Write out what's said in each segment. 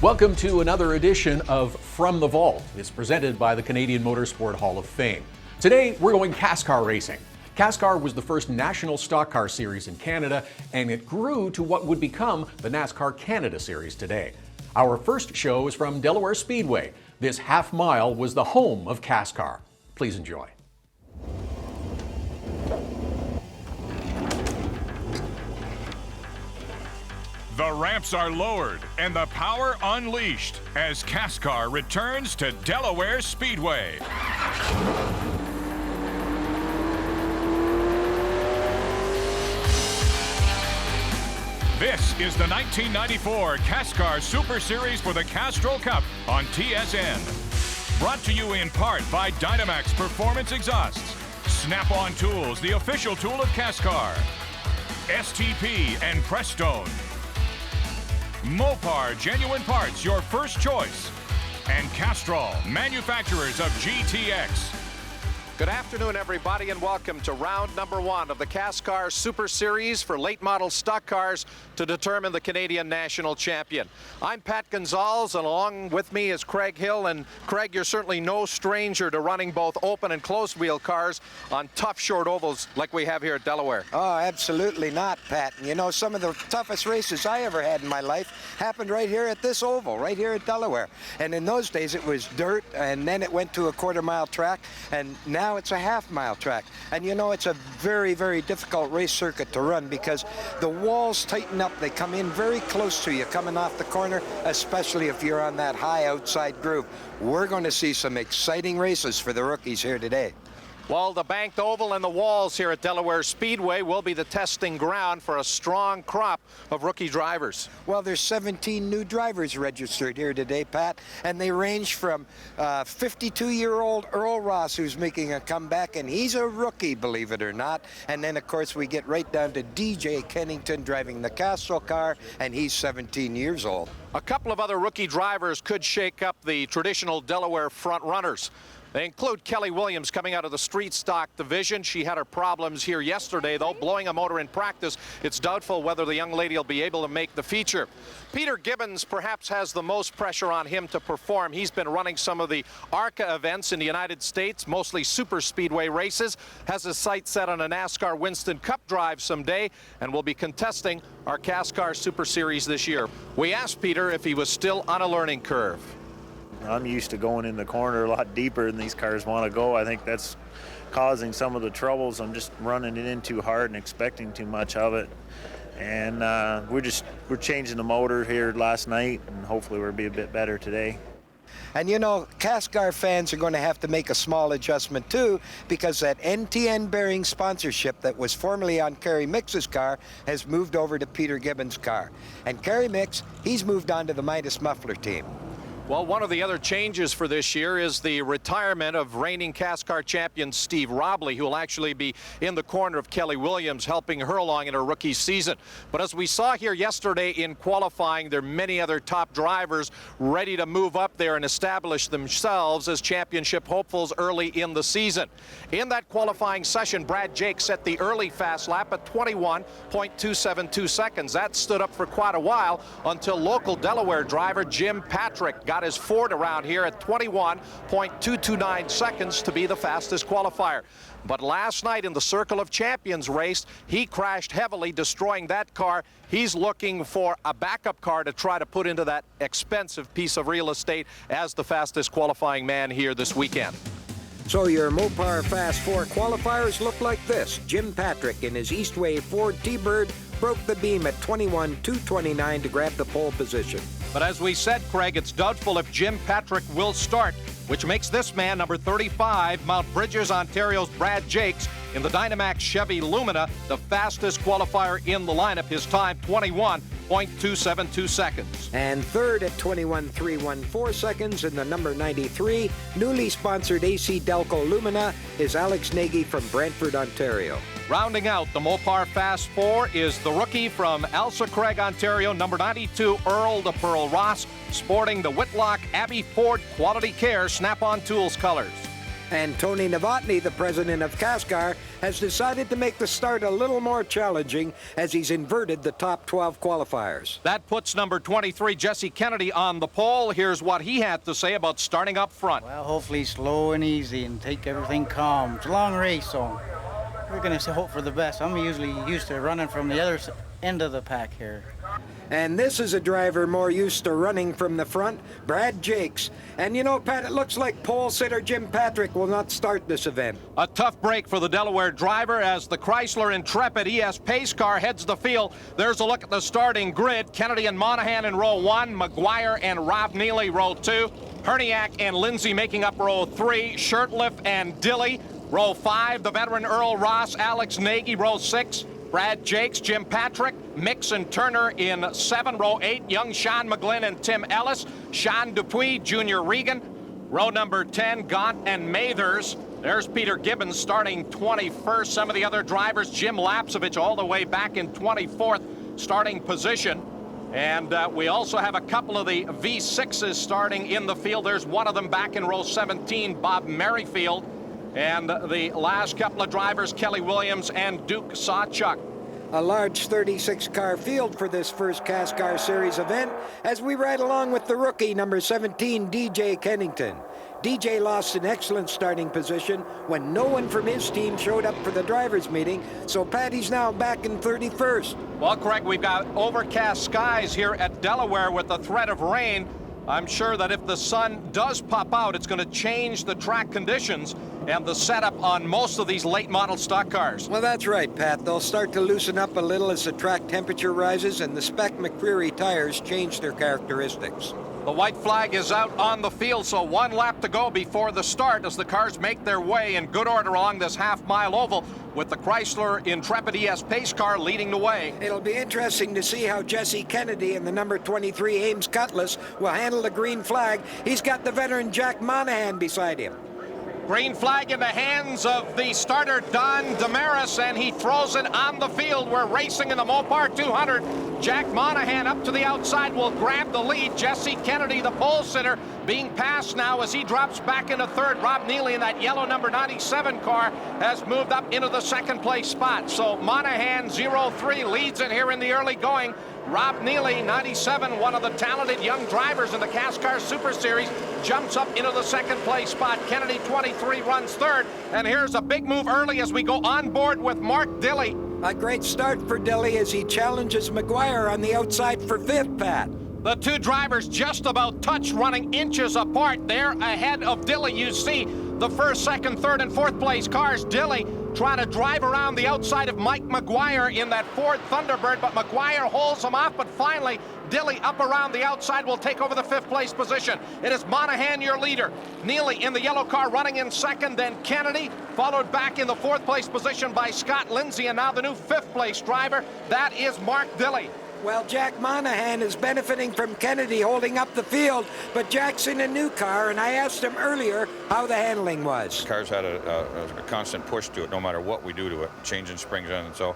Welcome to another edition of From the Vault. It's presented by the Canadian Motorsport Hall of Fame. Today, we're going CASCAR racing. CASCAR was the first national stock car series in Canada, and it grew to what would become the NASCAR Canada Series today. Our first show is from Delaware Speedway. This half mile was the home of CASCAR. Please enjoy. The ramps are lowered and the power unleashed as CASCAR returns to Delaware Speedway. This is the 1994 CASCAR Super Series for the Castrol Cup on TSN. Brought to you in part by Dynamax Performance Exhausts, Snap-on Tools, the official tool of CASCAR, STP and Prestone, Mopar Genuine Parts, your first choice, and Castrol, manufacturers of GTX. Good afternoon, everybody, and welcome to round number one of the CASCAR Super Series for late model stock cars to determine the Canadian national champion. I'm Pat Gonzalez, and along with me is Craig Hill. And Craig, you're certainly no stranger to running both open and closed wheel cars on tough short ovals like we have here at Delaware. Oh, absolutely not, Pat. And you know, some of the toughest races I ever had in my life happened right here at this oval, right here at Delaware. And in those days, it was dirt, and then it went to a quarter-mile track, and now it's a half-mile track. And you know, it's a very, very difficult race circuit to run because the walls tighten up. They come in very close to you coming off the corner, especially if you're on that high outside groove. We're going to see some exciting races for the rookies here today. Well, the banked oval and the walls here at Delaware Speedway will be the testing ground for a strong crop of rookie drivers. Well, there's 17 new drivers registered here today, Pat, and they range from 52-year-old Earl Ross, who's making a comeback, and he's a rookie, believe it or not. And then, of course, we get right down to DJ Kennington driving the Castrol car, and he's 17 years old. A couple of other rookie drivers could shake up the traditional Delaware front runners. They include Kelly Williams coming out of the street stock division. She had her problems here yesterday, though, blowing a motor in practice. It's doubtful whether the young lady will be able to make the feature. Peter Gibbons perhaps has the most pressure on him to perform. He's been running some of the ARCA events in the United States, mostly super speedway races, has his sights set on a NASCAR Winston Cup drive someday, and will be contesting our CASCAR Super Series this year. We asked Peter if he was still on a learning curve. I'm used to going in the corner a lot deeper than these cars want to go. I think that's causing some of the troubles. I'm just running it in too hard and expecting too much of it. And we're changing the motor here last night, and hopefully we'll be a bit better today. And you know, CASCAR fans are going to have to make a small adjustment too, because that NTN bearing sponsorship that was formerly on Kerry Mix's car has moved over to Peter Gibbons' car. And Kerry Mix, he's moved on to the Midas Muffler team. Well, one of the other changes for this year is the retirement of reigning CASCAR champion Steve Robley, who will actually be in the corner of Kelly Williams, helping her along in her rookie season. But as we saw here yesterday in qualifying, there are many other top drivers ready to move up there and establish themselves as championship hopefuls early in the season. In that qualifying session, Brad Jake set the early fast lap at 21.272 seconds. That stood up for quite a while until local Delaware driver Jim Patrick got his Ford around here at 21.229 seconds to be the fastest qualifier. But last night in the Circle of Champions race, he crashed heavily, destroying that car. He's looking for a backup car to try to put into that expensive piece of real estate as the fastest qualifying man here this weekend. So your Mopar Fast 4 qualifiers look like this. Jim Patrick in his Eastway Ford T-Bird broke the beam at 21.229 to grab the pole position. But as we said, Craig, it's doubtful if Jim Patrick will start, which makes this man, number 35, Mount Bridges, Ontario's Brad Jakes, in the Dynamax Chevy Lumina, the fastest qualifier in the lineup. His time, 21.272 seconds. And third at 21.314 seconds in the number 93, newly sponsored AC Delco Lumina, is Alex Nagy from Brantford, Ontario. Rounding out the Mopar Fast 4 is the rookie from Elsa Craig, Ontario, number 92, Earl the Pearl Ross, sporting the Whitlock Abbey Ford Quality Care Snap-on Tools colors. And Tony Novotny, the president of CASCAR, has decided to make the start a little more challenging as he's inverted the top 12 qualifiers. That puts number 23, Jesse Kennedy, on the pole. Here's what he had to say about starting up front. Well, hopefully slow and easy and take everything calm. It's a long race, so we're going to hope for the best. I'm usually used to running from the other end of the pack here. And this is a driver more used to running from the front, Brad Jakes. And you know, Pat, it looks like pole sitter Jim Patrick will not start this event. A tough break for the Delaware driver as the Chrysler Intrepid ES pace car heads the field. There's a look at the starting grid. Kennedy and Monahan in row 1, McGuire and Rob Neely row 2, Herniak and Lindsay making up row 3, Shirtliff and Dilly. Row 5, the veteran Earl Ross, Alex Nagy, row 6, Brad Jakes, Jim Patrick, Mix and Turner in 7. Row 8, young Sean McGlynn and Tim Ellis, Sean Dupuis, Junior Regan. Row number 10, Gaunt and Mathers. There's Peter Gibbons starting 21st. Some of the other drivers, Jim Lapsevich all the way back in 24th starting position. And we also have a couple of the V6s starting in the field. There's one of them back in row 17, Bob Merrifield. And the last couple of drivers, Kelly Williams and Duke Sawchuk. A large 36-car field for this first CASCAR Series event as we ride along with the rookie, number 17, DJ Kennington. DJ lost an excellent starting position when no one from his team showed up for the drivers' meeting, so Patty's now back in 31st. Well, Craig, we've got overcast skies here at Delaware with the threat of rain. I'm sure that if the sun does pop out, it's going to change the track conditions and the setup on most of these late model stock cars. Well, that's right, Pat. They'll start to loosen up a little as the track temperature rises and the spec McCreary tires change their characteristics. The white flag is out on the field, so 1 lap to go before the start as the cars make their way in good order along this half-mile oval with the Chrysler Intrepid ES pace car leading the way. It'll be interesting to see how Jesse Kennedy and the number 23 Ames Cutlass will handle the green flag. He's got the veteran Jack Monahan beside him. Green flag in the hands of the starter Don Damaris, and he throws it on the field. We're racing in the Mopar 200. Jack Monahan up to the outside will grab the lead. Jesse Kennedy, the pole sitter, being passed now as he drops back into third. Rob Neely in that yellow number 97 car has moved up into the second place spot. So Monahan 0-3 leads it here in the early going. Rob Neely, 97, one of the talented young drivers in the CASCAR Super Series, jumps up into the second place spot. Kennedy, 23, runs third. And here's a big move early as we go on board with Mark Dilly. A great start for Dilly as he challenges McGuire on the outside for 5th, Pat. The two drivers just about touch, running inches apart. They're ahead of Dilly. You see the first, second, third, and fourth place cars. Dilly trying to drive around the outside of Mike McGuire in that Ford Thunderbird, but McGuire holds him off, but finally Dilly up around the outside will take over the 5th place position. It is Monahan, your leader. Neely in the yellow car running in second, then Kennedy, followed back in the 4th place position by Scott Lindsay, and now the new 5th place driver, that is Mark Dilly. Well, Jack Monahan is benefiting from Kennedy holding up the field, but Jack's in a new car, and I asked him earlier how the handling was. The car's had a constant push to it, no matter what we do to it, changing springs in, and so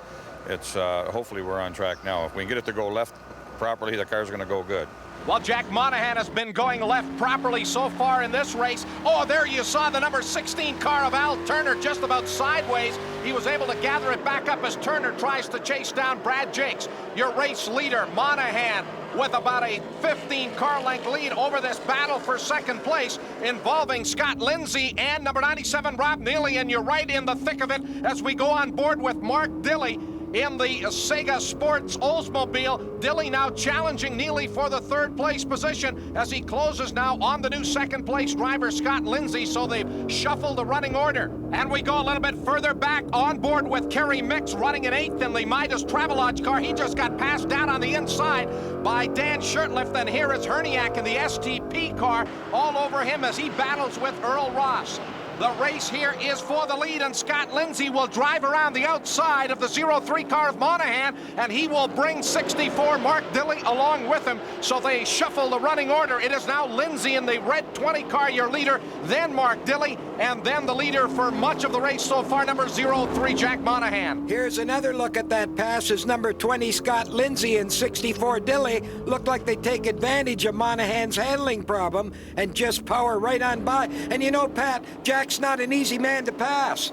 it's hopefully we're on track now. If we can get it to go left properly, the car's going to go good. Well, Jack Monahan has been going left properly so far in this race. Oh, there you saw the number 16 car of Al Turner just about sideways. He was able to gather it back up as Turner tries to chase down Brad Jakes. Your race leader, Monahan, with about a 15 car length lead over this battle for second place involving Scott Lindsay and number 97 Rob Neely, and you're right in the thick of it as we go on board with Mark Dilly in the Sega Sports Oldsmobile. Dilly now challenging Neely for the 3rd place position as he closes now on the new 2nd place driver Scott Lindsay, so they've shuffled the running order. And we go a little bit further back on board with Kerry Mix running in 8th in the Midas Travelodge car. He just got passed down on the inside by Dan Shirtliff. Then here is Herniak in the STP car all over him as he battles with Earl Ross. The race here is for the lead, and Scott Lindsay will drive around the outside of the 03 car of Monahan, and he will bring 64 Mark Dilly along with him. So they shuffle the running order. It is now Lindsay in the red 20 car, your leader, then Mark Dilly, and then the leader for much of the race so far, number 03, Jack Monahan. Here's another look at that pass as number 20, Scott Lindsay, and 64 Dilly look like they take advantage of Monahan's handling problem and just power right on by. And you know, Pat, Jack's Mick's not an easy man to pass.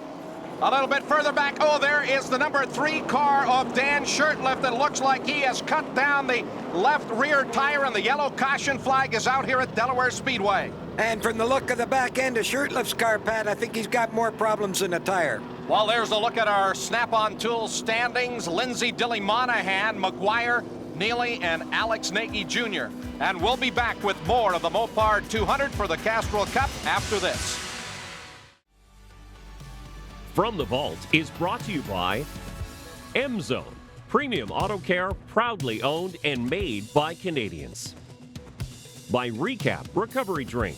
A little bit further back, oh, there is the number 3 car of Dan Shurtleff that looks like he has cut down the left rear tire, and the yellow caution flag is out here at Delaware Speedway. And from the look of the back end of Shurtleff's car, Pat, I think he's got more problems than a tire. Well, there's a look at our Snap-on Tools standings. Lindsay, Dilly, Monahan, McGuire, Neely, and Alex Nagy Jr. And we'll be back with more of the Mopar 200 for the Castrol Cup after this. From the Vault is brought to you by M-Zone, premium auto care proudly owned and made by Canadians. By Recap Recovery Drink.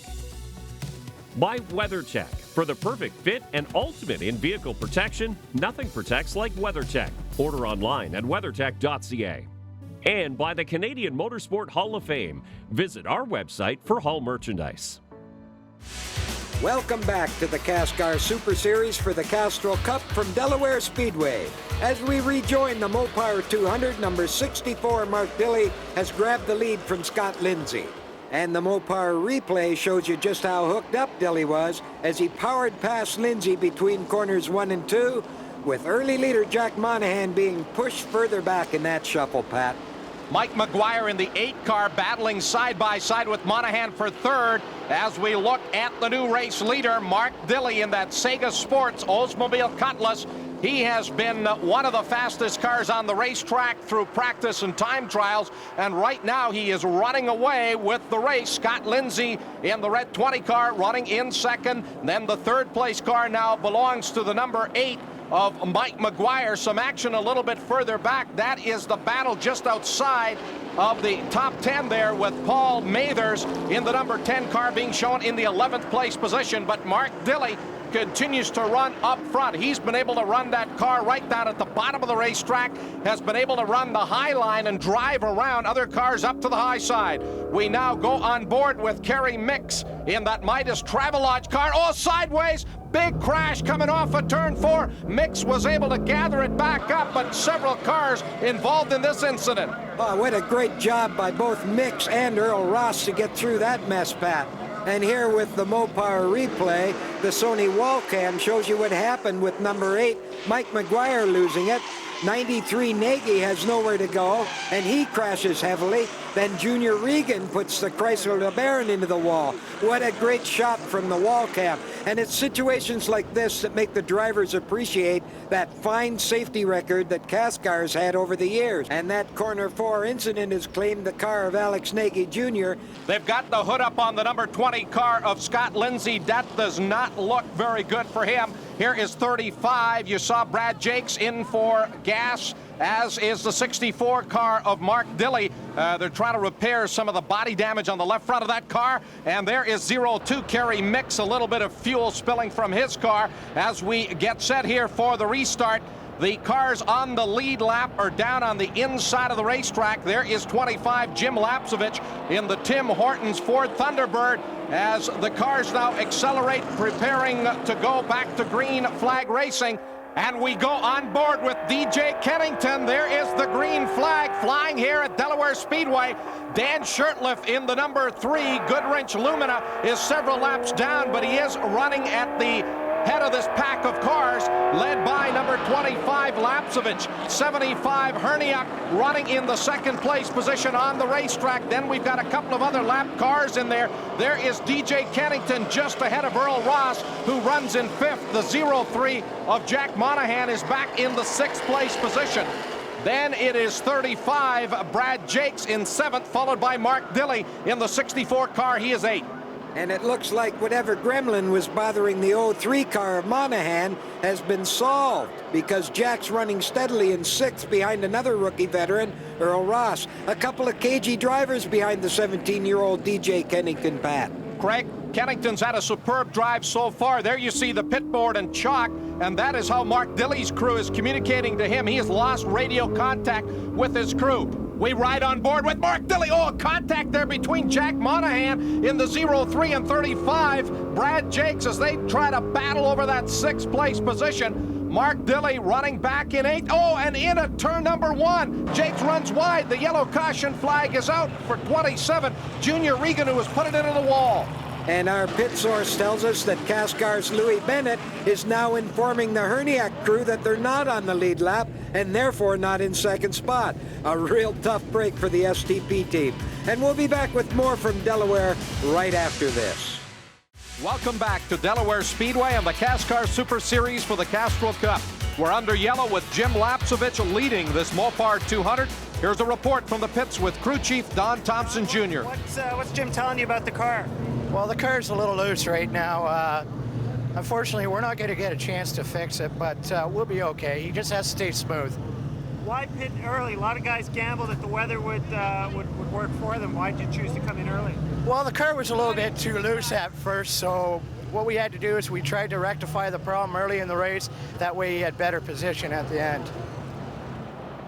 By WeatherCheck. For the perfect fit and ultimate in-vehicle protection, nothing protects like WeatherCheck. Order online at weathertech.ca. And by the Canadian Motorsport Hall of Fame. Visit our website for Hall merchandise. Welcome back to the CASCAR Super Series for the Castrol Cup from Delaware Speedway. As we rejoin the Mopar 200, number 64, Mark Dilley, has grabbed the lead from Scott Lindsay. And the Mopar replay shows you just how hooked up Dilley was as he powered past Lindsay between corners 1 and 2, with early leader Jack Monahan being pushed further back in that shuffle, Pat. Mike McGuire in the 8 car battling side by side with Monahan for 3rd as we look at the new race leader, Mark Dilley, in that Sega Sports Oldsmobile Cutlass. He has been one of the fastest cars on the racetrack through practice and time trials, and right now he is running away with the race. Scott Lindsay in the red 20 car running in 2nd. Then the 3rd place car now belongs to the number 8 of Mike McGuire. Some action a little bit further back. That is the battle just outside of the top 10 there, with Paul Mathers in the number 10 car being shown in the 11th place position. But Mark Dilley continues to run up front. He's been able to run that car right down at the bottom of the racetrack, has been able to run the high line and drive around other cars up to the high side. We now go on board with Kerry Mix in that Midas Travelodge car. Oh, sideways, big crash coming off of turn 4. Mix was able to gather it back up, but several cars involved in this incident. Oh, what a great job by both Mix and Earl Ross to get through that mess, Pat. And here with the Mopar replay, the Sony wall cam shows you what happened with number 8, Mike McGuire, losing it. 93 Nagy has nowhere to go, and he crashes heavily. Then Junior Regan puts the Chrysler LeBaron into the wall. What a great shot from the wall cam. And it's situations like this that make the drivers appreciate that fine safety record that CASCAR's had over the years. And that corner 4 incident has claimed the car of Alex Nagy Jr. They've got the hood up on the number 20 car of Scott Lindsay. That does not look very good for him. Here is 35. You saw Brad Jakes in for gas, as is the 64 car of Mark Dilley. They're trying to repair some of the body damage on the left front of that car. And there is 02 Kerry Mix, a little bit of fuel spilling from his car as we get set here for the restart. The cars on the lead lap are down on the inside of the racetrack. There is 25 Jim Lapsovich in the Tim Hortons Ford Thunderbird as the cars now accelerate, preparing to go back to green flag racing. And we go on board with DJ Kennington. There is the green flag flying here at Delaware Speedway. Dan Shurtleff in the number 3 Goodwrench Lumina is several laps down, but he is running at the head of this pack of cars, led by number 25 Lapsovich. 75 Herniak running in the 2nd place position on the racetrack. Then we've got a couple of other lap cars in there. There is DJ Kennington just ahead of Earl Ross, who runs in 5th. The 03 of Jack Monahan is back in the 6th place position. Then it is 35 Brad Jakes in 7th, followed by Mark Dilley in the 64 car. He is 8th. And it looks like whatever gremlin was bothering the 03 car of Monahan has been solved, because Jack's running steadily in 6th behind another rookie veteran, Earl Ross. A couple of cagey drivers behind the 17-year-old DJ Kennington, Pat. Craig, Kennington's had a superb drive so far. There you see the pit board and chalk, and that is how Mark Dilley's crew is communicating to him. He has lost radio contact with his crew. We ride on board with Mark Dilley. Oh, a contact there between Jack Monahan in the 03 and 35. Brad Jakes as they try to battle over that 6th place position. Mark Dilley running back in 8th. Oh, and in at turn number 1. Jakes runs wide. The yellow caution flag is out for 27. Junior Regan, who has put it into the wall. And our pit source tells us that Cascar's Louis Bennett is now informing the Herniak crew that they're not on the lead lap and therefore not in second spot. A real tough break for the STP team. And we'll be back with more from Delaware right after this. Welcome back to Delaware Speedway and the Cascar Super Series for the Castrol Cup. We're under yellow with Jim Lapsovich leading this Mopar 200. Here's a report from the pits with crew chief Don Thompson Jr. What's Jim telling you about the car? Well, the car's a little loose right now. Unfortunately, we're not going to get a chance to fix it, but we'll be okay. He just has to stay smooth. Why pit early? A lot of guys gambled that the weather would work for them. Why did you choose to come in early? Well, the car was a little bit too loose at first, so what we had to do is we tried to rectify the problem early in the race. That way he had better position at the end.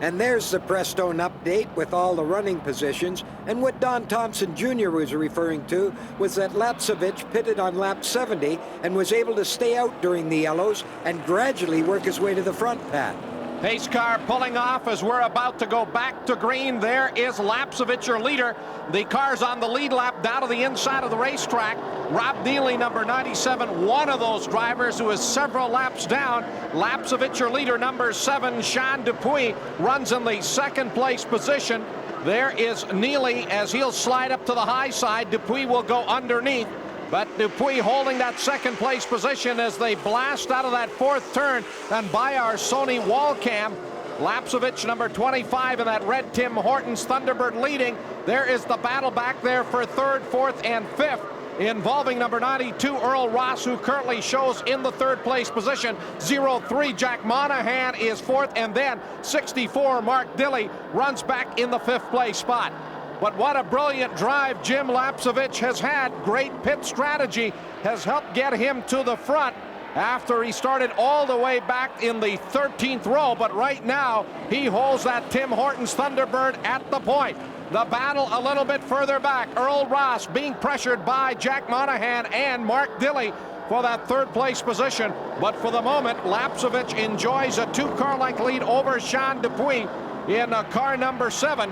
And there's the Prestone update with all the running positions. And what Don Thompson Jr. was referring to was that Lapsovich pitted on lap 70 and was able to stay out during the yellows and gradually work his way to the front, Pat. Pace car pulling off as we're about to go back to green. There is Lapsovich, your leader. The car's on the lead lap down to the inside of the racetrack. Rob Neely, number 97, one of those drivers who is several laps down. Lapsovich, your leader, number 7, Sean Dupuis, runs in the second place position. There is Neely as he'll slide up to the high side. Dupuis will go underneath. But Dupuis holding that second place position as they blast out of that fourth turn and by our Sony wall cam. Lapsovich, number 25, in that red Tim Hortons Thunderbird leading. There is the battle back there for third, fourth, and fifth, involving number 92, Earl Ross, who currently shows in the third place position. 03, Jack Monahan is fourth, and then 64, Mark Dilley, runs back in the fifth place spot. But what a brilliant drive Jim Lapsovich has had. Great pit strategy has helped get him to the front after he started all the way back in the 13th row. But right now, he holds that Tim Hortons Thunderbird at the point. The battle a little bit further back. Earl Ross being pressured by Jack Monahan and Mark Dilley for that third place position. But for the moment, Lapsovich enjoys a 2-car length lead over Sean Dupuis in car number 7.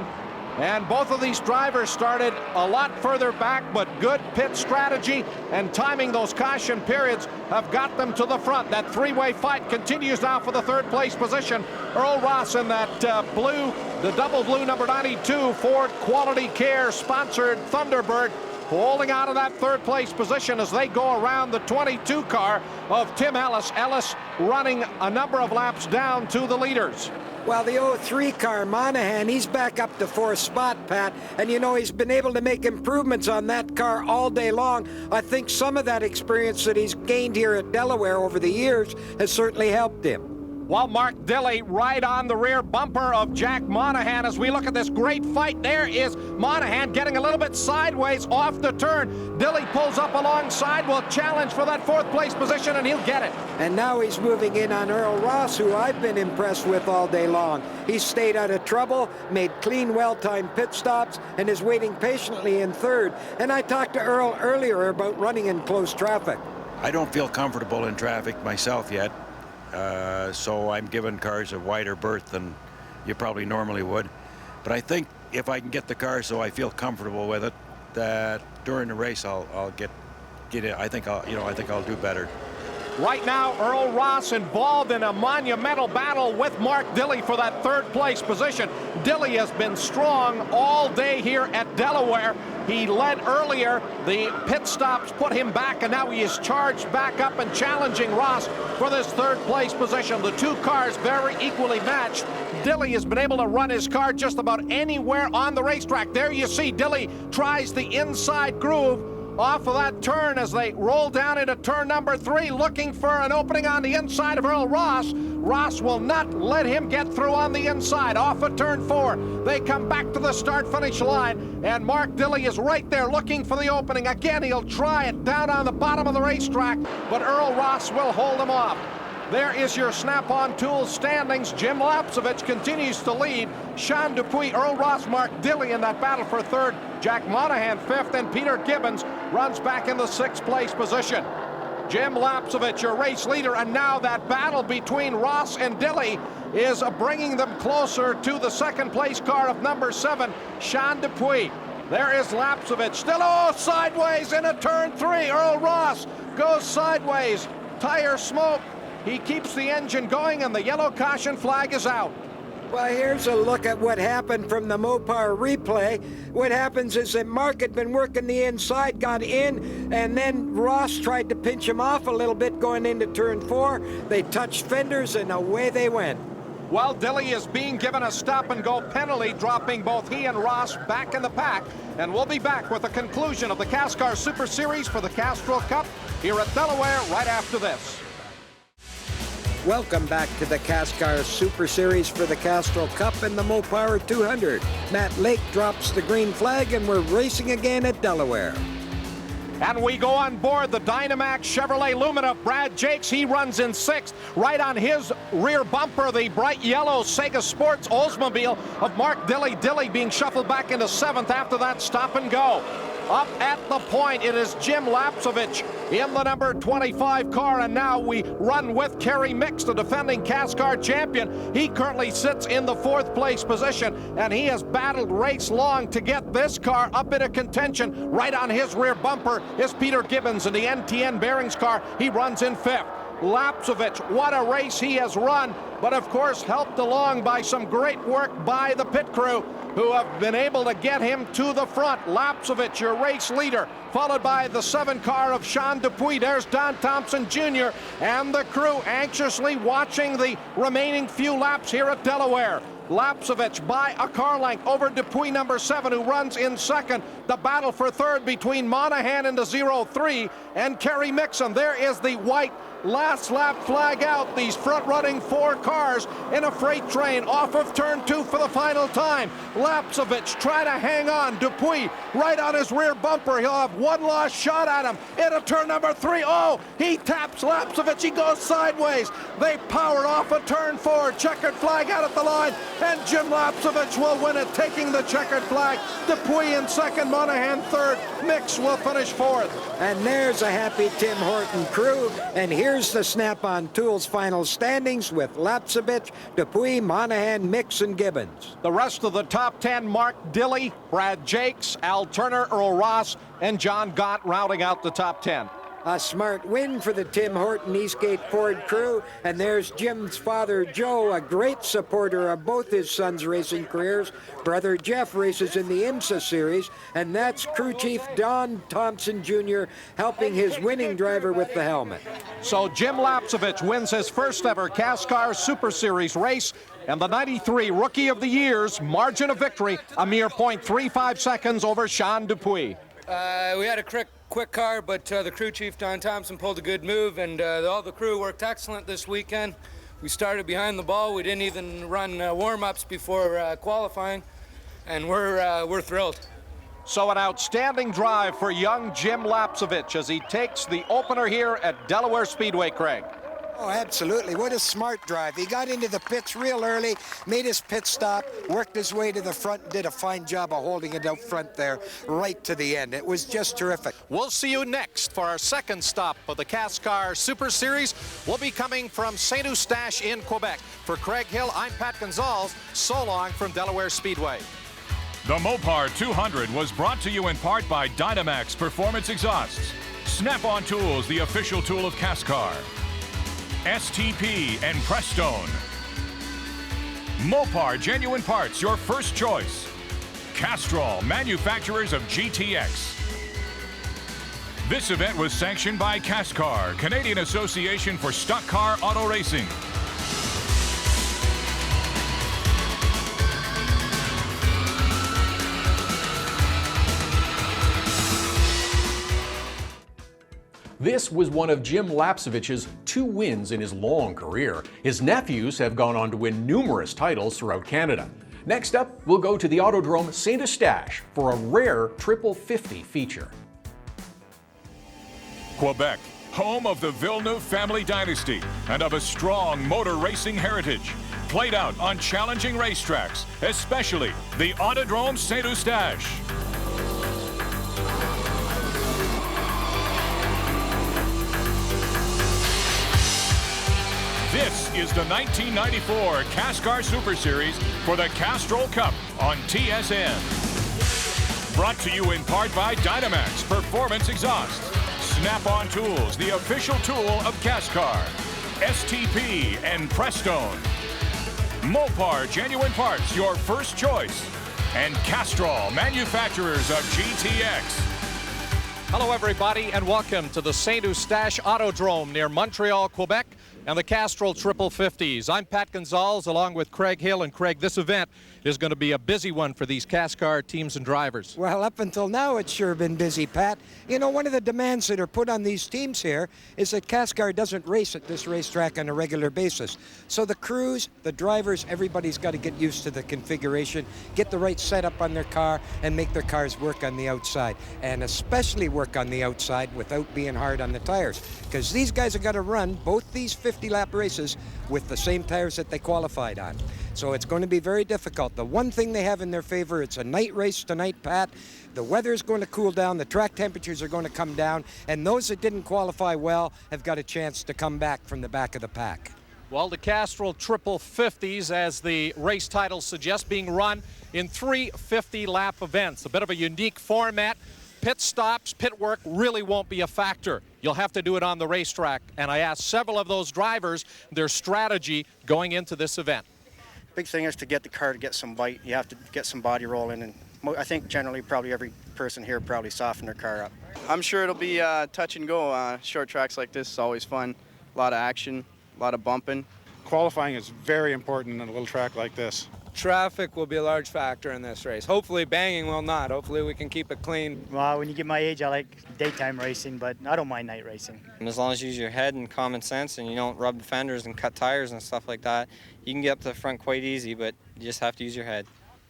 And both of these drivers started a lot further back, but good pit strategy and timing those caution periods have got them to the front. That three-way fight continues now for the third place position. Earl Ross in that blue, the double blue number 92 Ford Quality Care sponsored Thunderbird, holding out of that third place position as they go around the 22 car of Tim Ellis. Ellis running a number of laps down to the leaders. Well, the 03 car, Monahan, he's back up to fourth spot, Pat. And you know, he's been able to make improvements on that car all day long. I think some of that experience that he's gained here at Delaware over the years has certainly helped him. Well, Mark Dilley right on the rear bumper of Jack Monahan as we look at this great fight. There is Monahan getting a little bit sideways off the turn. Dilley pulls up alongside, will challenge for that fourth place position, and he'll get it. And now he's moving in on Earl Ross, who I've been impressed with all day long. He's stayed out of trouble, made clean, well-timed pit stops, and is waiting patiently in third. And I talked to Earl earlier about running in close traffic. I don't feel comfortable in traffic myself yet. So I'm giving cars a wider berth than you probably normally would. But I think if I can get the car so I feel comfortable with it, that during the race I'll get it. I think I'll do better. Right now, Earl Ross involved in a monumental battle with Mark Dilley for that third place position. Dilley has been strong all day here at Delaware. He led earlier. The pit stops put him back, and now he is charged back up and challenging Ross for this third place position. The two cars very equally matched. Dilley has been able to run his car just about anywhere on the racetrack. There you see Dilley tries the inside groove off of that turn as they roll down into turn number 3, looking for an opening on the inside of Earl Ross. Ross will not let him get through on the inside. Off of turn 4, they come back to the start-finish line, and Mark Dilley is right there looking for the opening. Again, he'll try it down on the bottom of the racetrack, but Earl Ross will hold him off. There is your Snap-on Tools standings. Jim Lapsovich continues to lead. Sean Dupuis, Earl Ross, Mark Dilley in that battle for third. Jack Monahan fifth, and Peter Gibbons runs back in the sixth place position. Jim Lapsovich, your race leader, and now that battle between Ross and Dilley is bringing them closer to the second place car of number 7, Sean Dupuis. There is Lapsovich, still sideways in a turn 3. Earl Ross goes sideways. Tire smoke. He keeps the engine going, and the yellow caution flag is out. Well, here's a look at what happened from the Mopar replay. What happens is that Mark had been working the inside, got in, and then Ross tried to pinch him off a little bit going into turn 4. They touched fenders, and away they went. Well, Dilly is being given a stop-and-go penalty, dropping both he and Ross back in the pack. And we'll be back with the conclusion of the CASCAR Super Series for the Castrol Cup here at Delaware right after this. Welcome back to the CASCAR Super Series for the Castrol Cup and the Mopar 200. Matt Lake drops the green flag, and we're racing again at Delaware. And we go on board the Dynamax Chevrolet Lumina. Brad Jakes, he runs in 6th. Right on his rear bumper, the bright yellow Sega Sports Oldsmobile of Mark Dilly. Dilly being shuffled back into 7th after that stop and go. Up at the point, it is Jim Lapsovich in the number 25 car, and now we run with Kerry Mix, the defending CASCAR champion. He currently sits in the 4th place position, and he has battled race long to get this car up into contention. Right on his rear bumper is Peter Gibbons in the NTN Bearings car. He runs in 5th. Lapsovich, what a race he has run, but of course helped along by some great work by the pit crew, who have been able to get him to the front. Lapsovich, your race leader, followed by the 7 car of Sean Dupuis. There's Don Thompson Jr. and the crew anxiously watching the remaining few laps here at Delaware. Lapsovich by a car length over Dupuis, number 7, who runs in 2nd. The battle for 3rd between Monahan in the 0-3 and Kerry Mixon. There is the white last lap flag out. These front-running 4 cars in a freight train off of turn 2 for the final time. Lapsovich try to hang on. Dupuis right on his rear bumper. He'll have one last shot at him into turn number 3. Oh, he taps Lapsovich. He goes sideways. They power off of turn 4. Checkered flag out at the line, and Jim Lapsovich will win it, taking the checkered flag. Dupuis in 2nd, Monahan 3rd. Mix will finish 4th. And there's a happy Tim Horton crew, and here's the Snap-on Tools final standings with Lapsovich, Dupuis, Monahan, Mix, and Gibbons. The rest of the top 10, Mark Dilly, Brad Jakes, Al Turner, Earl Ross, and John Gott rounding out the top 10. A smart win for the Tim Horton Eastgate Ford crew, and there's Jim's father, Joe, a great supporter of both his sons' racing careers. Brother Jeff races in the IMSA series, and that's crew chief Don Thompson Jr. helping his winning driver with the helmet. So Jim Lapsovich wins his first ever CASCAR Super Series race, and the 93 Rookie of the Year's margin of victory, a mere 0.35 seconds over Sean Dupuis. We had a quick car, but the crew chief, Don Thompson, pulled a good move, and all the crew worked excellent this weekend. We started behind the ball. We didn't even run warm-ups before qualifying, and we're thrilled. So an outstanding drive for young Jim Lapsovich as he takes the opener here at Delaware Speedway, Craig. Oh, absolutely. What a smart drive. He got into the pits real early, made his pit stop, worked his way to the front, and did a fine job of holding it out front there right to the end. It was just terrific. We'll see you next for our second stop of the CASCAR Super Series. We'll be coming from St. Eustache in Quebec. For Craig Hill, I'm Pat Gonzalez. So long from Delaware Speedway. The Mopar 200 was brought to you in part by Dynamax Performance Exhausts, Snap-on Tools, the official tool of CASCAR, STP and Prestone, Mopar Genuine Parts, your first choice, Castrol, manufacturers of GTX. This event was sanctioned by CASCAR, Canadian Association for Stock Car Auto Racing. This was one of Jim Lapsovich's 2 wins in his long career. His nephews have gone on to win numerous titles throughout Canada. Next up, we'll go to the Autodrome St. Eustache for a rare Triple 50 feature. Quebec, home of the Villeneuve family dynasty and of a strong motor racing heritage, played out on challenging racetracks, especially the Autodrome St. Eustache. This is the 1994 CASCAR Super Series for the Castrol Cup on TSN. Brought to you in part by Dynamax Performance Exhaust. Snap-on Tools, the official tool of Cascar. STP and Prestone. Mopar Genuine Parts, your first choice. And Castrol, manufacturers of GTX. Hello, everybody, and welcome to the St. Eustache Autodrome near Montreal, Quebec, and the Castrol Triple 50s. I'm Pat Gonzalez along with Craig Hill. And Craig, this event is going to be a busy one for these Cascar teams and drivers. Well, up until now, it's sure been busy, Pat. You know, one of the demands that are put on these teams here is that Cascar doesn't race at this racetrack on a regular basis. So the crews, the drivers, everybody's got to get used to the configuration, get the right setup on their car, and make their cars work on the outside. And especially work on the outside without being hard on the tires. Because these guys have got to run both these 50-lap races with the same tires that they qualified on. So it's going to be very difficult. The one thing they have in their favor, it's a night race tonight, Pat. The weather is going to cool down, the track temperatures are going to come down, and those that didn't qualify well have got a chance to come back from the back of the pack. Well, the Castrol Triple 50s, as the race title suggests, being run in 3 50-lap events. A bit of a unique format. Pit stops, pit work really won't be a factor. You'll have to do it on the racetrack. And I asked several of those drivers their strategy going into this event. Big thing is to get the car to get some bite. You have to get some body roll in, and I think generally probably every person here probably soften their car up. I'm sure it'll be touch and go. Short tracks like this is always fun. A lot of action, a lot of bumping. Qualifying is very important in a little track like this. Traffic will be a large factor in this race. Hopefully banging will not. Hopefully we can keep it clean. Well, when you get my age, I like daytime racing, but I don't mind night racing. And as long as you use your head and common sense and you don't rub the fenders and cut tires and stuff like that, you can get up to the front quite easy, but you just have to use your head.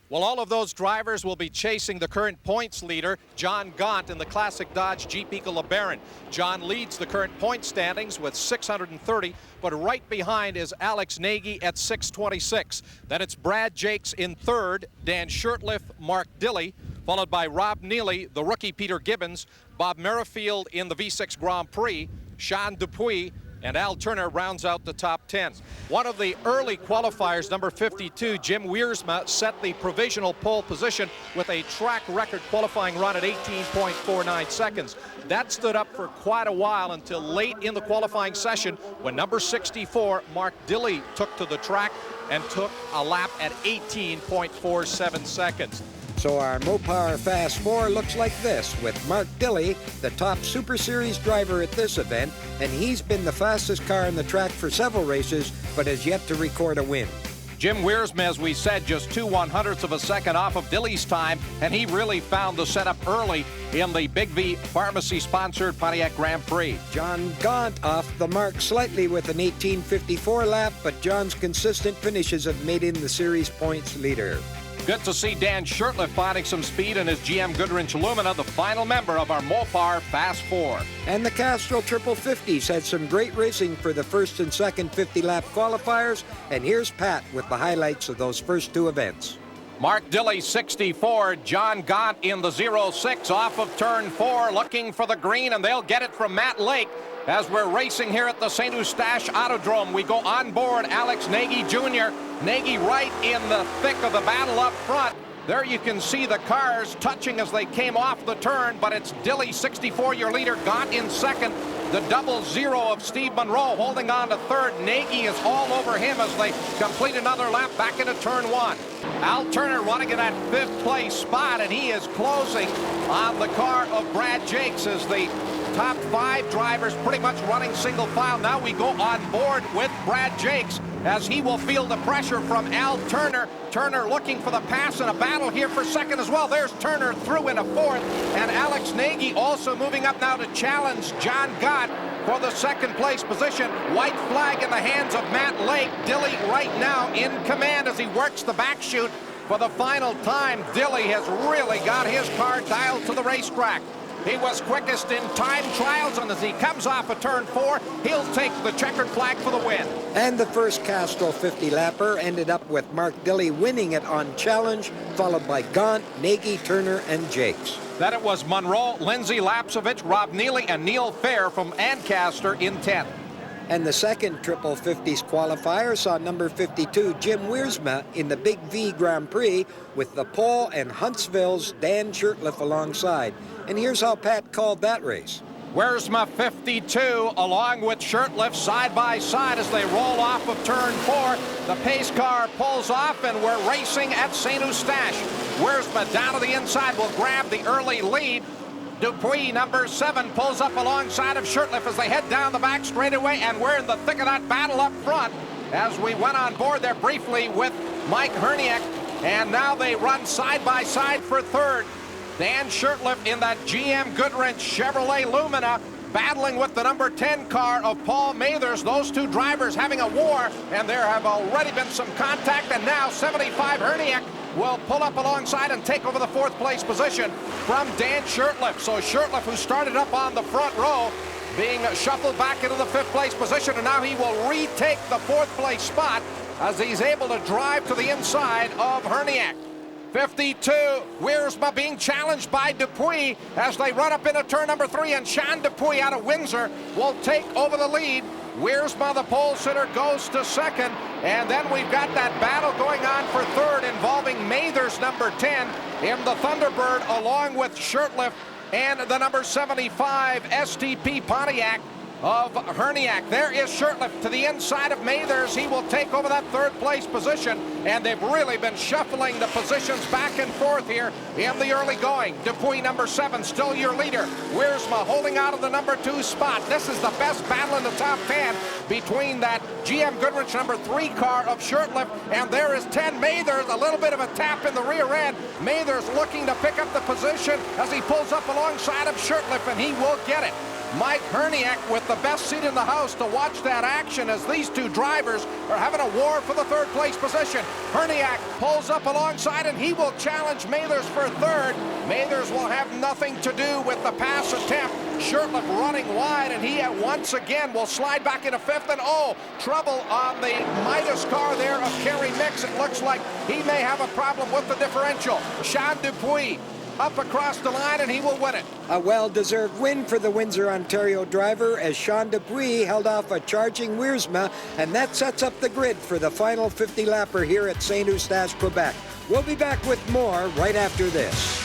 Well, all of those drivers will be chasing the current points leader, John Gaunt, in the Classic Dodge Jeep Eagle LeBaron. John leads the current point standings with 630, but right behind is Alex Nagy at 626. Then it's Brad Jakes in third, Dan Shurtleff, Mark Dilley, followed by Rob Neely, the rookie Peter Gibbons, Bob Merrifield in the V6 Grand Prix, Sean Dupuis, and Al Turner rounds out the top 10. One of the early qualifiers, number 52, Jim Wiersma, set the provisional pole position with a track record qualifying run at 18.49 seconds. That stood up for quite a while until late in the qualifying session when number 64, Mark Dilley, took to the track and took a lap at 18.47 seconds. So our Mopar Fast 4 looks like this, with Mark Dilley, the top Super Series driver at this event, and he's been the fastest car on the track for several races, but has yet to record a win. Jim Wiersma, as we said, just 2/100ths of a second off of Dilley's time, and he really found the setup early in the Big V Pharmacy-sponsored Pontiac Grand Prix. John Gaunt off the mark slightly with an 18:54 lap, but John's consistent finishes have made him the series points leader. Good to see Dan Shurtleff finding some speed in his GM Goodwrench Lumina, the final member of our Mopar Fast 4. And the Castrol Triple 50s had some great racing for the first and second 50-lap qualifiers, and here's Pat with the highlights of those first 2 events. Mark Dilley, 64. John Gaunt in the 06 off of turn 4, looking for the green, and they'll get it from Matt Lake. As we're racing here at the St. Eustache Autodrome, we go on board Alex Nagy Jr. Nagy right in the thick of the battle up front. There you can see the cars touching as they came off the turn, but it's Dilley, 64, your leader, Gaunt in second. The 00 of Steve Monroe holding on to third. Nagy is all over him as they complete another lap back into turn 1. Al Turner wanting that 5th place spot, and he is closing on the car of Brad Jakes as the top 5 drivers pretty much running single file. Now we go on board with Brad Jakes as he will feel the pressure from Al Turner. Turner looking for the pass in a battle here for second as well. There's Turner through into 4th, and Alex Nagy also moving up now to challenge John Gaunt for the 2nd place position. White flag in the hands of Matt Lake. Dilley right now in command as he works the back chute for the final time. Dilley has really got his car dialed to the racetrack. He was quickest in time trials, and as he comes off of turn 4, he'll take the checkered flag for the win. And the first Castrol 50-lapper ended up with Mark Dilley winning it on challenge, followed by Gaunt, Nagy, Turner, and Jakes. Then it was Monroe, Lindsay Lapsovich, Rob Neely, and Neil Fair from Ancaster in 10th. And the second Triple 50s qualifier saw number 52 Jim Wiersma in the Big V Grand Prix with the pole and Huntsville's Dan Shurtleff alongside. And here's how Pat called that race. Wiersma 52 along with Shurtleff side by side as they roll off of turn 4. The pace car pulls off and we're racing at St. Eustache. Wiersma down to the inside will grab the early lead. Dupuis, number 7, pulls up alongside of Shurtleff as they head down the back straightaway, and we're in the thick of that battle up front as we went on board there briefly with Mike Herniak, and now they run side by side for third. Dan Shurtleff in that GM Goodwrench Chevrolet Lumina battling with the number 10 car of Paul Mathers. Those two drivers having a war, and there have already been some contact, and now 75 Herniak will pull up alongside and take over the 4th place position from Dan Shurtleff. So Shurtleff, who started up on the front row, being shuffled back into the 5th place position, and now he will retake the 4th place spot as he's able to drive to the inside of Herniak. 52, Wiersma being challenged by Dupuis as they run up into turn number 3, and Sean Dupuis out of Windsor will take over the lead. Wiersma, the pole sitter, goes to 2nd, and then we've got that battle going on for 3rd involving Mathers, number 10, in the Thunderbird, along with Shurtleff and the number 75 STP Pontiac of Herniak. There is Shurtleff to the inside of Mathers. He will take over that 3rd place position, and they've really been shuffling the positions back and forth here in the early going. Dupuis, number 7, still your leader. Wiersma holding out of the number 2 spot. This is the best battle in the top 10 between that GM Goodwrench number 3 car of Shurtleff, and there is 10 Mathers, a little bit of a tap in the rear end. Mathers looking to pick up the position as he pulls up alongside of Shurtleff, and he will get it. Mike Herniak with the best seat in the house to watch that action as these two drivers are having a war for the 3rd place position. Herniak pulls up alongside, and he will challenge Mathers for 3rd. Mathers will have nothing to do with the pass attempt. Shurtleff running wide, and he once again will slide back into 5th, and trouble on the Midas car there of Kerry Mix. It looks like he may have a problem with the differential. Sean Dupuis up across the line, and he will win it. A well-deserved win for the Windsor, Ontario driver as Sean Dupuis held off a charging Wiersma, and that sets up the grid for the final 50-lapper here at St. Eustache, Quebec. We'll be back with more right after this.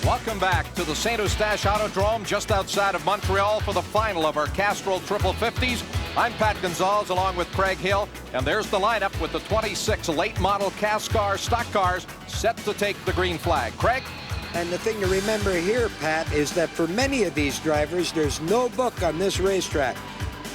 Welcome back to the St. Eustache Autodrome just outside of Montreal for the final of our Castrol Triple 50s. I'm Pat Gonzalez along with Craig Hill, and there's the lineup with the 26 late model Cascar stock cars set to take the green flag. Craig? And the thing to remember here, Pat, is that for many of these drivers, there's no book on this racetrack.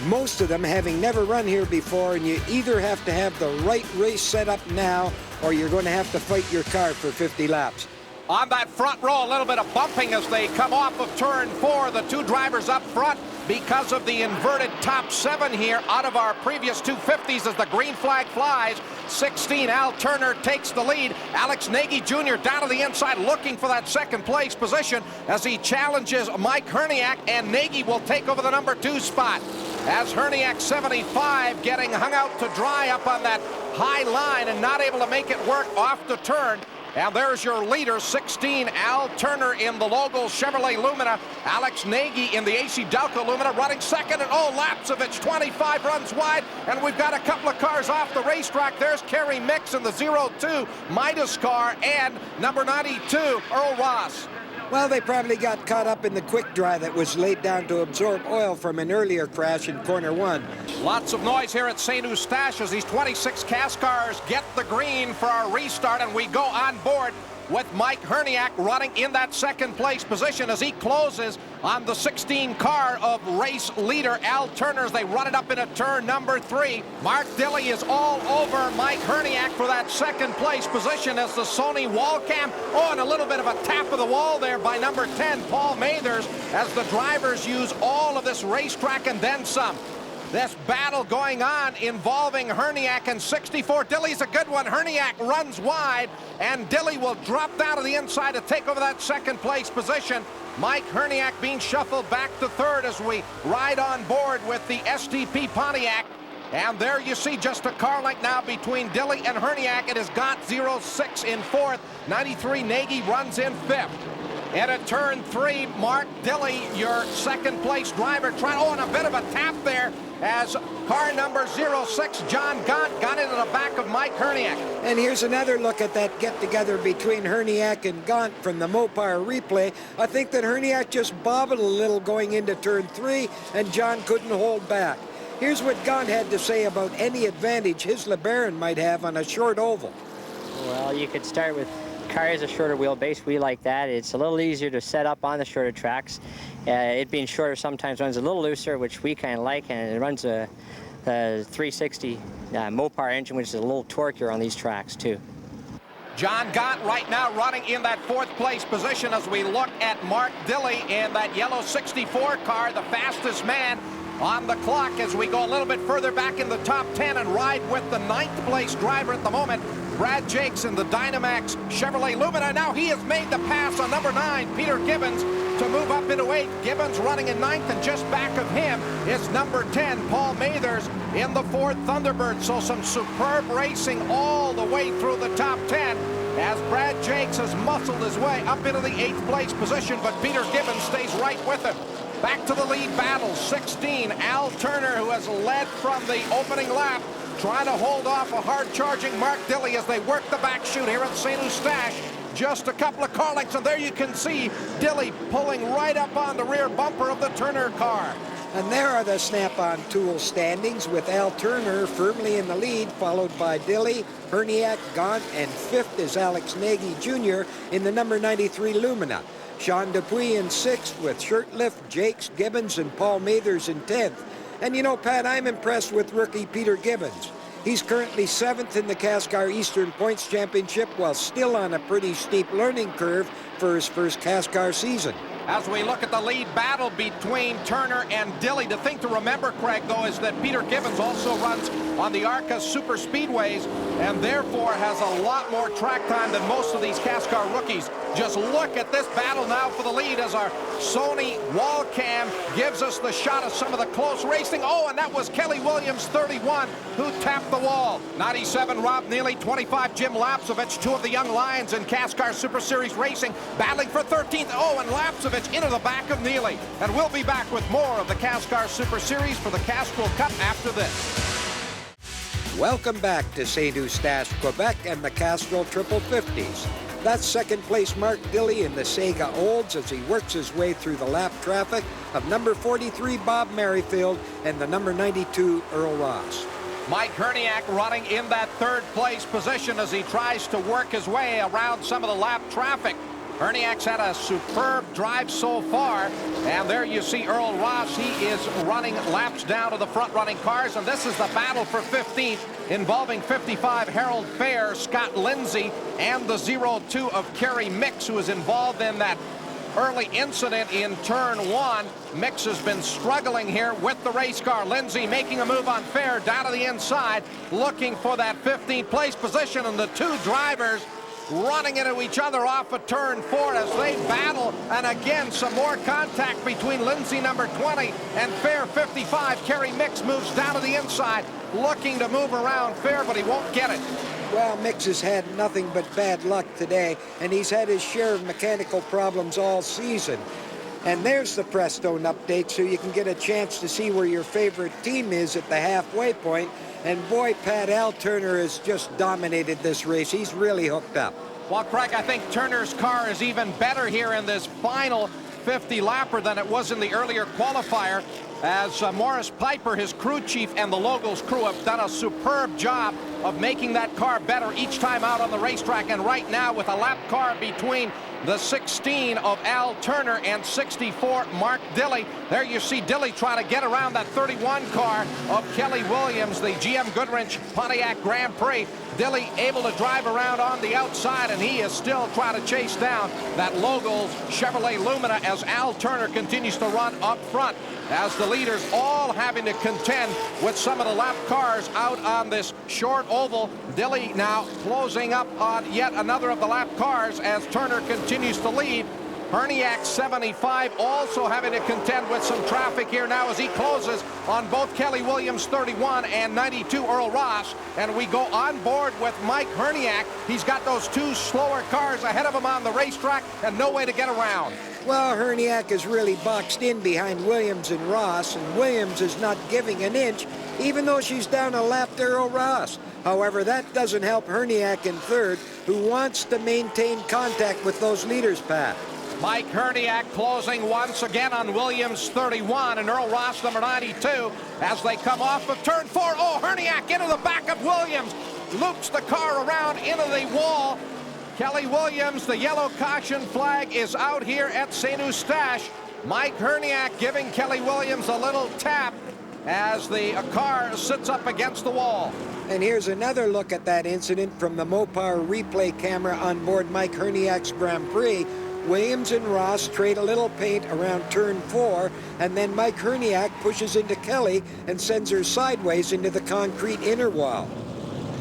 Most of them having never run here before, and you either have to have the right race set up now, or you're going to have to fight your car for 50 laps. On that front row, a little bit of bumping as they come off of turn 4. The two drivers up front because of the inverted top 7 here out of our previous 250s as the green flag flies. 16, Al Turner takes the lead. Alex Nagy Jr. down to the inside looking for that 2nd place position as he challenges Mike Herniak, and Nagy will take over the number 2 spot. As Herniak 75 getting hung out to dry up on that high line and not able to make it work off the turn. And there's your leader, 16, Al Turner in the Logo Chevrolet Lumina. Alex Nagy in the AC Delco Lumina running 2nd, and Lapsovich, 25, runs wide. And we've got a couple of cars off the racetrack. There's Kerry Mix in the 02 Midas car, and number 92, Earl Ross. Well, they probably got caught up in the quick dry that was laid down to absorb oil from an earlier crash in corner 1. Lots of noise here at St. Eustache as these 26 Cascars get the green for our restart, and we go on board with Mike Herniak running in that 2nd place position as he closes on the 16 car of race leader Al Turner as they run it up into turn number 3. Mark Dilley is all over Mike Herniak for that 2nd place position as the Sony wall cam. And a little bit of a tap of the wall there by number 10, Paul Mathers, as the drivers use all of this racetrack and then some. This battle going on involving Herniak and 64. Dilley's a good one. Herniak runs wide, and Dilley will drop down to the inside to take over that 2nd place position. Mike Herniak being shuffled back to 3rd as we ride on board with the STP Pontiac. And there you see just a car length now between Dilley and Herniak. It has got 06 in 4th. 93 Nagy runs in 5th. And at turn 3, Mark Dilley, your second place driver, and a bit of a tap there as car number 06, John Gaunt, got into the back of Mike Herniak. And here's another look at that get-together between Herniak and Gaunt from the Mopar replay. I think that Herniak just bobbled a little going into turn 3, and John couldn't hold back. Here's what Gaunt had to say about any advantage his LeBaron might have on a short oval. Well, you could start with cars a shorter wheelbase. We like that. It's a little easier to set up on the shorter tracks. It being shorter sometimes runs a little looser, which we kind of like, and it runs a 360 Mopar engine, which is a little torquier on these tracks too. John Gaunt right now running in that 4th place position as we look at Mark Dilley in that yellow 64 car, the fastest man on the clock as we go a little bit further back in the top 10 and ride with the 9th place driver at the moment, Brad Jakes in the Dynamax Chevrolet Lumina. Now he has made the pass on number 9, Peter Gibbons, to move up into 8th. Gibbons running in 9th, and just back of him is number 10, Paul Mathers, in the Ford Thunderbird. So some superb racing all the way through the top 10 as Brad Jakes has muscled his way up into the 8th place position, but Peter Gibbons stays right with him. Back to the lead battle, 16, Al Turner, who has led from the opening lap, trying to hold off a hard-charging Mark Dilley as they work the back chute here at St. Eustache. Just a couple of car lengths, and there you can see Dilley pulling right up on the rear bumper of the Turner car. And there are the Snap-on Tool standings with Al Turner firmly in the lead, followed by Dilley, Herniak, Gaunt, and 5th is Alex Nagy Jr. in the number 93 Lumina. Sean Dupuis in 6th with Shirtlift, Jakes, Gibbons, and Paul Mathers in 10th. And you know, Pat, I'm impressed with rookie Peter Gibbons. He's currently 7th in the CASCAR Eastern Points Championship while still on a pretty steep learning curve for his first CASCAR season. As we look at the lead battle between Turner and Dilley, the thing to remember, Craig, though, is that Peter Gibbons also runs on the ARCA Super Speedways and therefore has a lot more track time than most of these CASCAR rookies. Just look at this battle now for the lead as our Sony wall cam gives us the shot of some of the close racing. Oh, and that was Kelly Williams, 31, who tapped the wall. 97, Rob Neely, 25, Jim Lapsovich, 2 of the young lions in CASCAR Super Series racing, battling for 13th. Oh, and Lapsovich into the back of Neely. And we'll be back with more of the CASCAR Super Series for the Castrol Cup after this. Welcome back to St. Eustache, Quebec and the Castrol Triple 50s. That's 2nd place Mark Dilley in the Sega Olds as he works his way through the lap traffic of number 43 Bob Merrifield and the number 92 Earl Ross. Mike Herniak running in that 3rd place position as he tries to work his way around some of the lap traffic. Herniak's had a superb drive so far, and there you see Earl Ross. He is running laps down to the front-running cars, and this is the battle for 15th involving 55 Harold Fair, Scott Lindsay, and the 02 of Kerry Mix, who is involved in that early incident in turn 1. Mix has been struggling here with the race car. Lindsay making a move on Fair down to the inside, looking for that 15th place position, and the 2 drivers running into each other off of turn 4 as they battle, and again some more contact between Lindsay number 20 and Fair 55. Kerry Mix moves down to the inside looking to move around Fair, but he won't get it. Well, Mix has had nothing but bad luck today, and he's had his share of mechanical problems all season. And there's the Prestone update so you can get a chance to see where your favorite team is at the halfway point. And boy, Pat, Al Turner has just dominated this race. He's really hooked up. Well, Craig, I think Turner's car is even better here in this final 50-lapper than it was in the earlier qualifier, as Morris Piper, his crew chief, and the Logos crew have done a superb job of making that car better each time out on the racetrack. And right now, with a lap car between the 16 of Al Turner and 64 Mark Dilley, there you see Dilley trying to get around that 31 car of Kelly Williams, the GM Goodwrench Pontiac Grand Prix. Dilley able to drive around on the outside, and he is still trying to chase down that Logos Chevrolet Lumina as Al Turner continues to run up front, as the leaders all having to contend with some of the lap cars out on this short oval. Dilley now closing up on yet another of the lap cars as Turner continues to lead. Herniak 75 also having to contend with some traffic here now as he closes on both Kelly Williams 31 and 92 Earl Ross. And we go on board with Mike Herniak. He's got those two slower cars ahead of him on the racetrack and no way to get around. Well, Herniak is really boxed in behind Williams and Ross, and Williams is not giving an inch, even though she's down a lap to Earl Ross. However, that doesn't help Herniak in third, who wants to maintain contact with those leaders, Pat. Mike Herniak closing once again on Williams 31 and Earl Ross number 92 as they come off of turn 4. Oh, Herniak into the back of Williams, loops the car around into the wall. Kelly Williams, the yellow caution flag is out here at St. Eustache. Mike Herniak giving Kelly Williams a little tap as the car sits up against the wall. And here's another look at that incident from the Mopar replay camera on board Mike Herniak's Grand Prix. Williams and Ross trade a little paint around turn 4, and then Mike Herniak pushes into Kelly and sends her sideways into the concrete inner wall.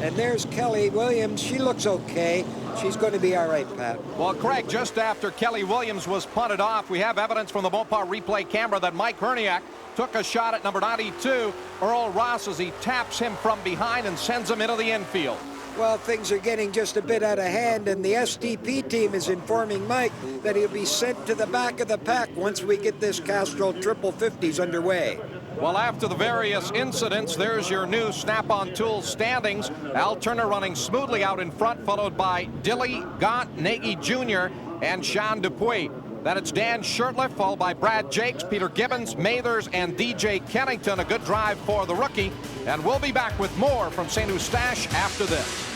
And there's Kelly Williams. She looks okay. She's going to be all right, Pat. Well, Craig, just after Kelly Williams was punted off, we have evidence from the Mopar replay camera that Mike Herniak took a shot at number 92, Earl Ross, as he taps him from behind and sends him into the infield. Well, things are getting just a bit out of hand, and the STP team is informing Mike that he'll be sent to the back of the pack once we get this Castrol Triple 50s underway. Well, after the various incidents, there's your new Snap-on Tools standings. Al Turner running smoothly out in front, followed by Dilly, Gaunt, Nagy Jr., and Sean Dupuis. Then it's Dan Shurtleff, followed by Brad Jakes, Peter Gibbons, Mathers, and DJ Kennington. A good drive for the rookie. And we'll be back with more from St. Eustache after this.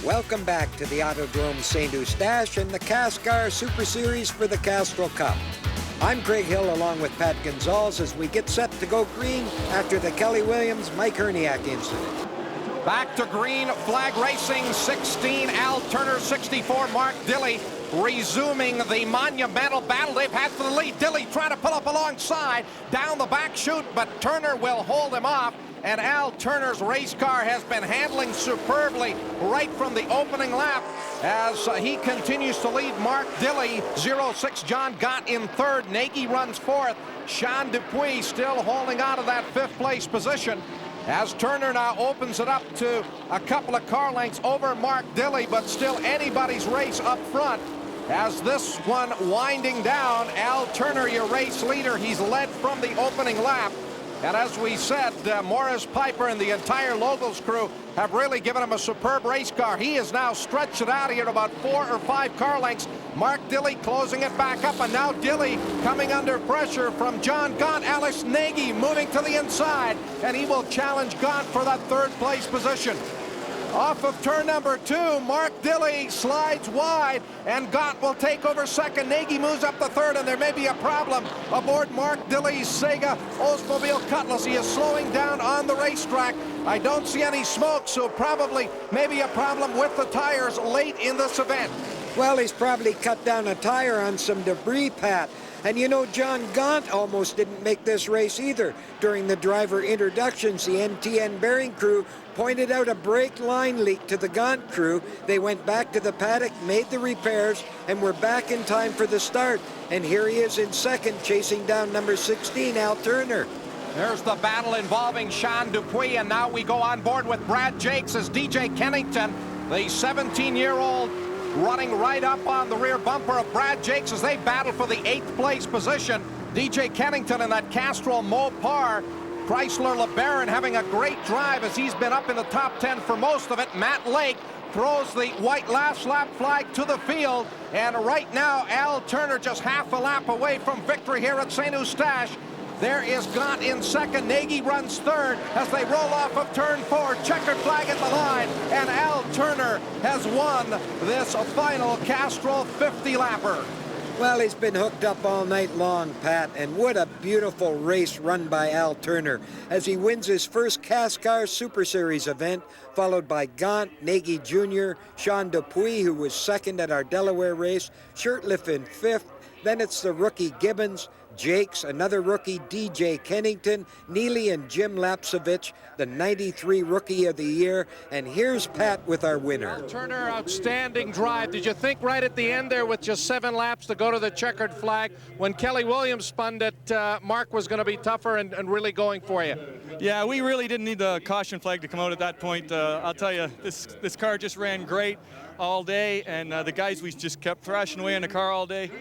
Welcome back to the Autodrome St. Eustache and the Cascar Super Series for the Castrol Cup. I'm Craig Hill along with Pat Gonzalez as we get set to go green after the Kelly Williams-Mike Herniak incident. Back to green, flag racing, 16, Al Turner, 64, Mark Dilly, resuming the monumental battle they've had for the lead. Dilly trying to pull up alongside, down the back chute, but Turner will hold him off. And Al Turner's race car has been handling superbly right from the opening lap as he continues to lead Mark Dilly. 06 John Gott in third. Nagy runs fourth. Sean Dupuis still holding on to that fifth place position as Turner now opens it up to a couple of car lengths over Mark Dilly, but still anybody's race up front. As this one winding down, Al Turner, your race leader, he's led from the opening lap. And as we said, Morris Piper and the entire Logos crew have really given him a superb race car. He has now stretched it out here to about 4 or 5 car lengths. Mark Dilly closing it back up, and now Dilly coming under pressure from John Gaunt. Alex Nagy moving to the inside, and he will challenge Gaunt for that third place position. Off of turn number 2, Mark Dilly slides wide, and Gaunt will take over second. Nagy moves up the third, and there may be a problem aboard Mark Dilly's Sega Oldsmobile Cutlass. He is slowing down on the racetrack. I don't see any smoke, so probably maybe a problem with the tires late in this event. Well, he's probably cut down a tire on some debris, Pat. And you know, John Gaunt almost didn't make this race either. During the driver introductions, the NTN bearing crew pointed out a brake line leak to the Gaunt crew. They went back to the paddock, made the repairs, and were back in time for the start. And here he is in second, chasing down number 16, Al Turner. There's the battle involving Sean Dupuis, and now we go on board with Brad Jakes as DJ Kennington, the 17-year-old, running right up on the rear bumper of Brad Jakes as they battle for the 8th place position. DJ Kennington in that Castrol Mopar Chrysler LeBaron having a great drive as he's been up in the top 10 for most of it. Matt Lake throws the white last lap flag to the field, and right now Al Turner just half a lap away from victory here at St. Eustache. There is Gaunt in second. Nagy runs third as they roll off of turn 4. Checkered flag at the line, and Al Turner has won this final Castrol 50-lapper. Well, he's been hooked up all night long, Pat, and what a beautiful race run by Al Turner as he wins his first Cascar Super Series event, followed by Gaunt, Nagy Jr., Sean Dupuis, who was second at our Delaware race, Shurtleff in fifth. Then it's the rookie Gibbons, Jakes, another rookie, DJ Kennington, Neely and Jim Lapsevich, the 93 Rookie of the Year. And here's Pat with our winner. Turner, outstanding drive. Did you think right at the end there with just 7 laps to go to the checkered flag when Kelly Williams spun that Mark was going to be tougher and really going for you? Yeah, we really didn't need the caution flag to come out at that point. I'll tell you, this car just ran great all day, and the guys, we just kept thrashing away in the car all day.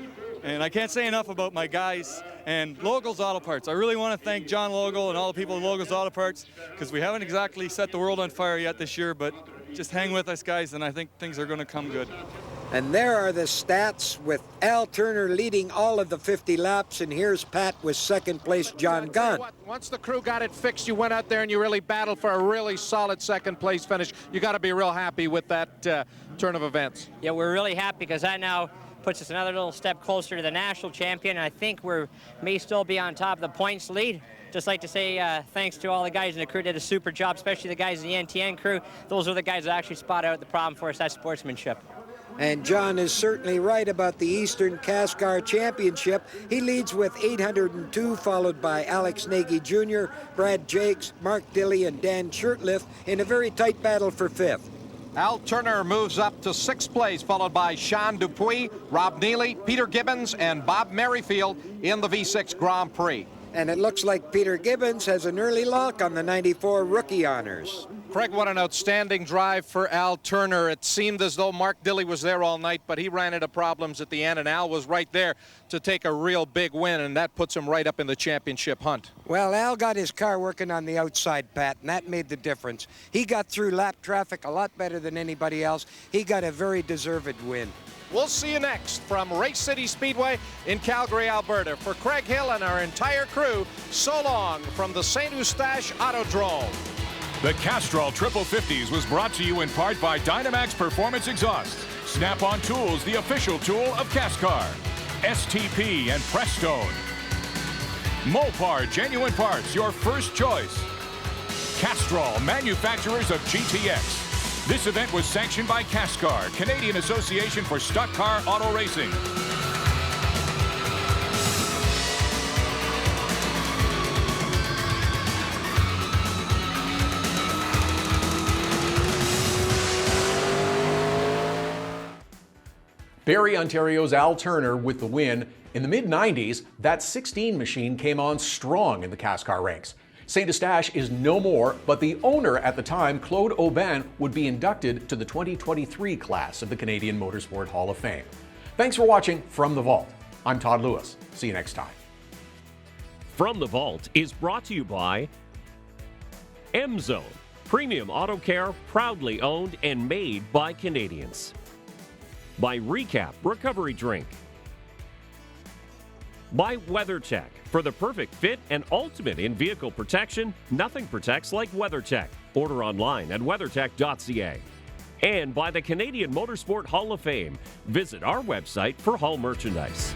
And I can't say enough about my guys and Logos Auto Parts. I really want to thank John Logo and all the people at Logos Auto Parts, because we haven't exactly set the world on fire yet this year, but just hang with us, guys, and I think things are going to come good. And there are the stats with Al Turner leading all of the 50 laps, and here's Pat with second place John Gunn. Once the crew got it fixed, you went out there and you really battled for a really solid second place finish. You got to be real happy with that turn of events. Yeah, we're really happy because that now puts us another little step closer to the national champion. I think we may still be on top of the points lead. Just like to say thanks to all the guys in the crew. Did a super job, especially the guys in the NTN crew. Those are the guys that actually spot out the problem for us. That's sportsmanship. And John is certainly right about the Eastern Cascar Championship. He leads with 802, followed by Alex Nagy Jr., Brad Jakes, Mark Dilley, and Dan Shurtleff in a very tight battle for 5th. Al Turner moves up to 6th place, followed by Sean Dupuis, Rob Neely, Peter Gibbons, and Bob Merrifield in the V6 Grand Prix. And it looks like Peter Gibbons has an early lock on the 94 rookie honors. Craig, what an outstanding drive for Al Turner. It seemed as though Mark Dilley was there all night, but he ran into problems at the end, and Al was right there to take a real big win, and that puts him right up in the championship hunt. Well, Al got his car working on the outside, Pat, and that made the difference. He got through lap traffic a lot better than anybody else. He got a very deserved win. We'll see you next from Race City Speedway in Calgary, Alberta. For Craig Hill and our entire crew, so long from the St. Eustache Autodrome. The Castrol Triple 50s was brought to you in part by Dynamax Performance Exhaust, Snap-on Tools, the official tool of Cascar, STP and Prestone, Mopar Genuine Parts, your first choice, Castrol, manufacturers of GTX. This event was sanctioned by Cascar, Canadian Association for Stock Car Auto Racing. Barrie, Ontario's Al Turner with the win. In the mid-90s, that 16 machine came on strong in the Cascar ranks. St. Eustache is no more, but the owner at the time, Claude Aubin, would be inducted to the 2023 class of the Canadian Motorsport Hall of Fame. Thanks for watching From the Vault. I'm Todd Lewis. See you next time. From the Vault is brought to you by M-Zone, premium auto care, proudly owned and made by Canadians. By Recap Recovery Drink. By WeatherTech. For the perfect fit and ultimate in-vehicle protection, nothing protects like WeatherTech. Order online at weathertech.ca. And by the Canadian Motorsport Hall of Fame. Visit our website for Hall merchandise.